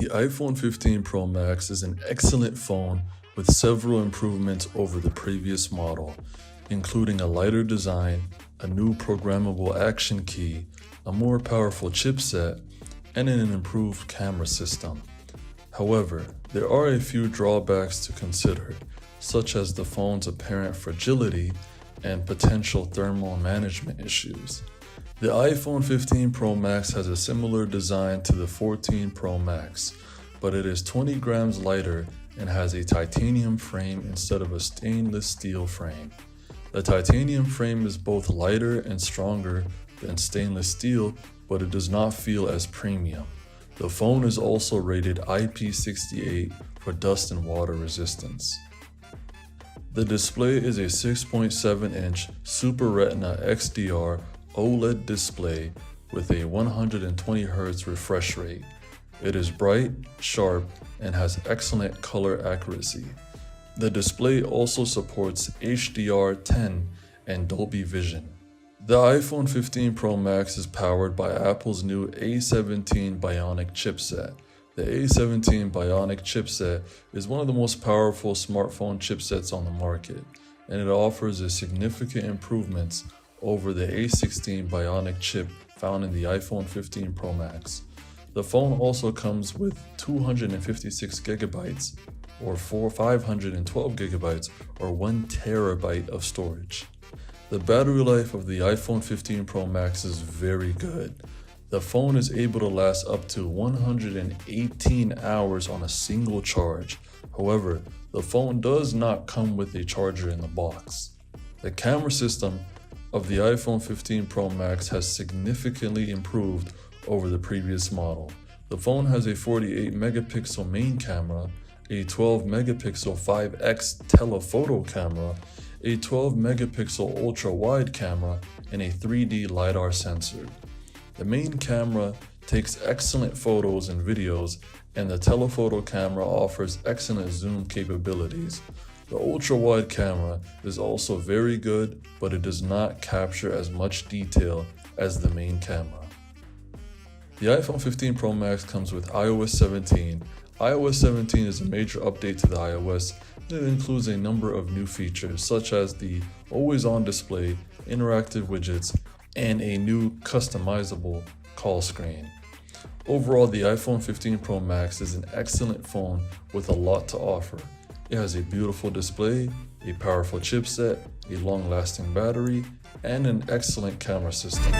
The iPhone 15 Pro Max is an excellent phone with several improvements over the previous model, including a lighter design, a new programmable action key, a more powerful chipset, and an improved camera system. However, there are a few drawbacks to consider, such as the phone's apparent fragility and potential thermal management issues. The iPhone 15 Pro Max has a similar design to the 14 Pro Max, but it is 20 grams lighter and has a titanium frame instead of a stainless steel frame. The titanium frame is both lighter and stronger than stainless steel, but it does not feel as premium. The phone is also rated IP68 for dust and water resistance. The display is a 6.7-inch Super Retina XDR OLED display with a 120Hz refresh rate. It is bright, sharp, and has excellent color accuracy. The display also supports HDR10 and Dolby Vision. The iPhone 15 Pro Max is powered by Apple's new A17 Bionic chipset. The A17 Bionic chipset is one of the most powerful smartphone chipsets on the market, and it offers a significant improvements over the A16 Bionic chip found in the iPhone 15 Pro Max. The phone also comes with 256 gigabytes or 512 gigabytes or 1 terabyte of storage. The battery life of the iPhone 15 Pro Max is very good. The phone is able to last up to 118 hours on a single charge. However, the phone does not come with a charger in the box. The camera system of the iPhone 15 Pro Max has significantly improved over the previous model. The phone has a 48 megapixel main camera, a 12 megapixel 5x telephoto camera, a 12 megapixel ultra wide camera, and a 3D LiDAR sensor. The main camera takes excellent photos and videos, and the telephoto camera offers excellent zoom capabilities. The ultra-wide camera is also very good, but it does not capture as much detail as the main camera. The iPhone 15 Pro Max comes with iOS 17. iOS 17 is a major update to the iOS, and it includes a number of new features such as the always-on display, interactive widgets, and a new customizable call screen. Overall, the iPhone 15 Pro Max is an excellent phone with a lot to offer. It has a beautiful display, a powerful chipset, a long-lasting battery, and an excellent camera system.